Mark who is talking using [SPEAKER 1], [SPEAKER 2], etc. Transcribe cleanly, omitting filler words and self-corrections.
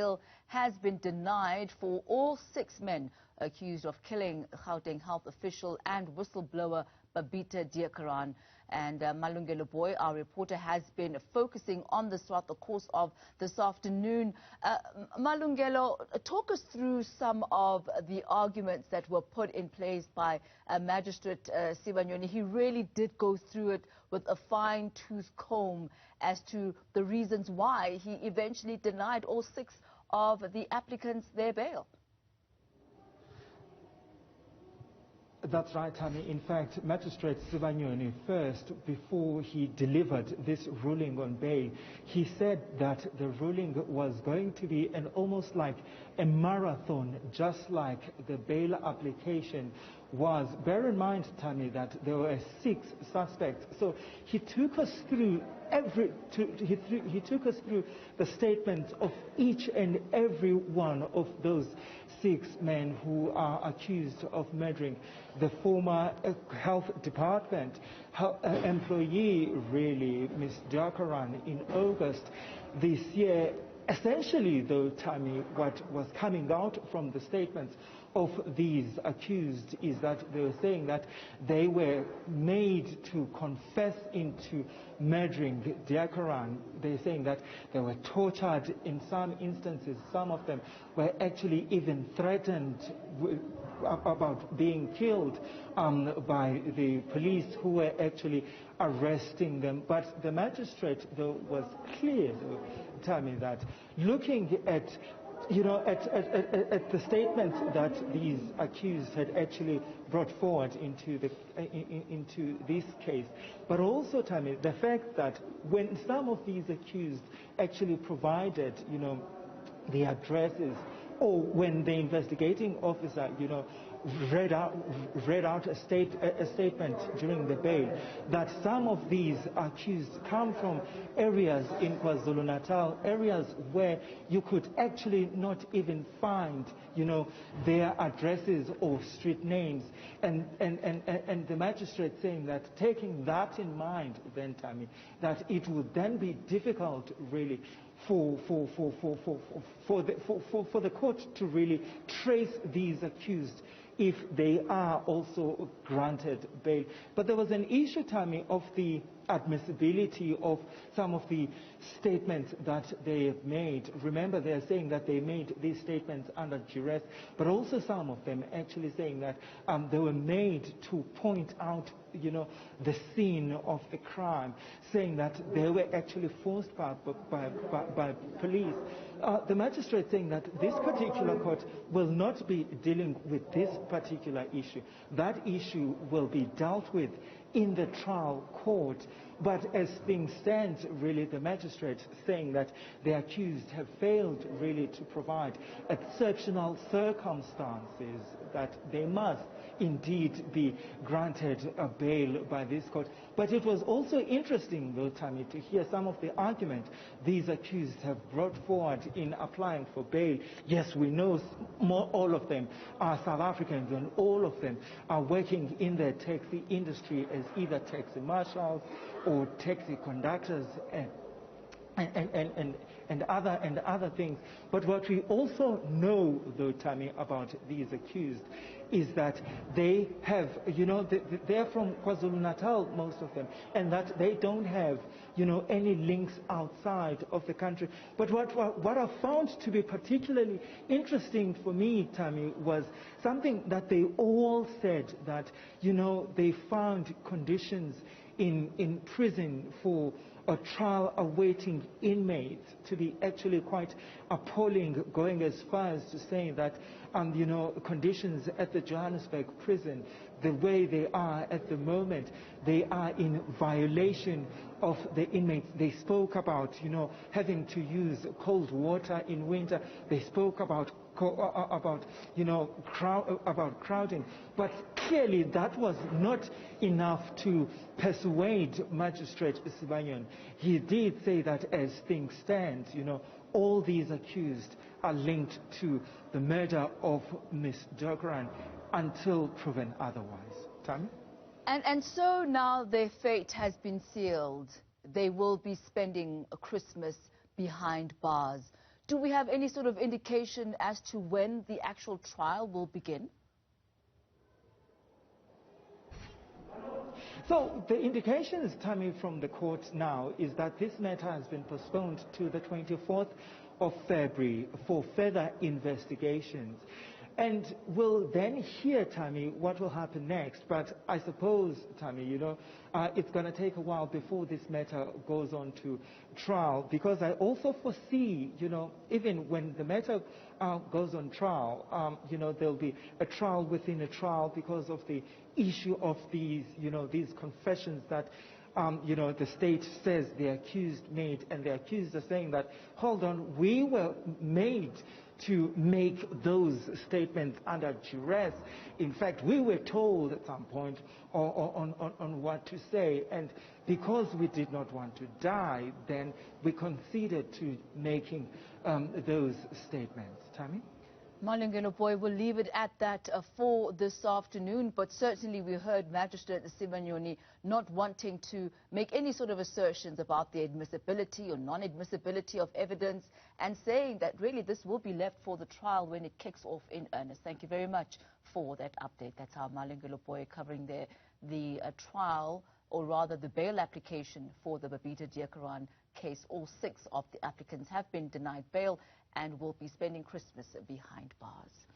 [SPEAKER 1] bail has been denied for all 6 men accused of killing Gauteng Health official and whistleblower Babita Deokaran. And Malungelo Booi, our reporter, has been focusing on this throughout the course of this afternoon. Malungelo, talk us through some of the arguments that were put in place by Magistrate Sibanyoni. He really did go through it with a fine-tooth comb as to the reasons why he eventually denied all 6 of the applicants their bail.
[SPEAKER 2] That's right, Tammy. In fact, Magistrate Sibanyoni first, before he delivered this ruling on bail, he said that the ruling was going to be almost like a marathon, just like the bail application was. Bear in mind, Tammy, that there were 6 suspects. So he took us through he took us through the statements of each and every one of those 6 men who are accused of murdering the former health department employee, really, Ms. Deokaran, in August this year. Essentially, though, Tammy, what was coming out from the statements of these accused is that they were saying that they were made to confess into murdering Deokaran. They're saying that they were tortured in some instances. Some of them were actually even threatened about being killed by the police who were actually arresting them. But the magistrate, though, was clear, though, Tammy, that looking at the statements that these accused had actually brought forward into this case, but also, Tammy, the fact that when some of these accused actually provided, the addresses, or when the investigating officer, read out a statement during the bail, that some of these accused come from areas in KwaZulu-Natal, areas where you could actually not even find, their addresses or street names, and the magistrate saying that, taking that in mind, then, Tammy, that it would then be difficult, really, for the court to really trace these accused if they are also granted bail. But there was an issue, Tammy, of the admissibility of some of the statements that they made. Remember, they are saying that they made these statements under duress, but also some of them actually saying that they were made to point out, the scene of the crime, saying that they were actually forced by police. The magistrate saying that this particular court will not be dealing with this particular issue. That issue will be dealt with in the trial court. But as things stand, really, the magistrate saying that the accused have failed really to provide exceptional circumstances that they must indeed be granted a bail by this court. But it was also interesting, though, Tammy, to hear some of the argument these accused have brought forward in applying for bail. Yes, we know all of them are South Africans, and all of them are working in the taxi industry as either taxi marshals or taxi conductors and other things. But what we also know, though, Tammy, about these accused is that they have, they're from KwaZulu-Natal, most of them, and that they don't have, any links outside of the country. But what I found to be particularly interesting for me, Tammy, was something that they all said, that, they found conditions in prison for a trial awaiting inmates to be actually quite appalling, going as far as to say that conditions at the Johannesburg prison, the way they are at the moment, they are in violation of the inmates. They spoke about having to use cold water in winter. They spoke about crowding, but clearly that was not enough to persuade Magistrate Sibanyoni. He did say that as things stand, all these accused are linked to the murder of Ms. Deokaran until proven otherwise. Tammy?
[SPEAKER 1] And so now their fate has been sealed. They will be spending a Christmas behind bars. Do we have any sort of indication as to when the actual trial will begin?
[SPEAKER 2] So the indications coming from the court now is that this matter has been postponed to the 24th of February for further investigations. And we'll then hear, Tammy, what will happen next. But I suppose, Tammy, it's going to take a while before this matter goes on to trial, because I also foresee, even when the matter goes on trial, there'll be a trial within a trial because of the issue of these confessions that the state says the accused made, and the accused are saying that, hold on, we were made to make those statements under duress. In fact, we were told at some point on what to say, and because we did not want to die, then we conceded to making those statements. Tammy?
[SPEAKER 1] Malungelo Booi, will leave it at that for this afternoon, but certainly we heard Magistrate Sibanyoni not wanting to make any sort of assertions about the admissibility or non-admissibility of evidence, and saying that really this will be left for the trial when it kicks off in earnest. Thank you very much for that update. That's how Malungelo Booi covering the trial, or rather the bail application for the Babita Deokaran case. All 6 of the applicants have been denied bail and will be spending Christmas behind bars.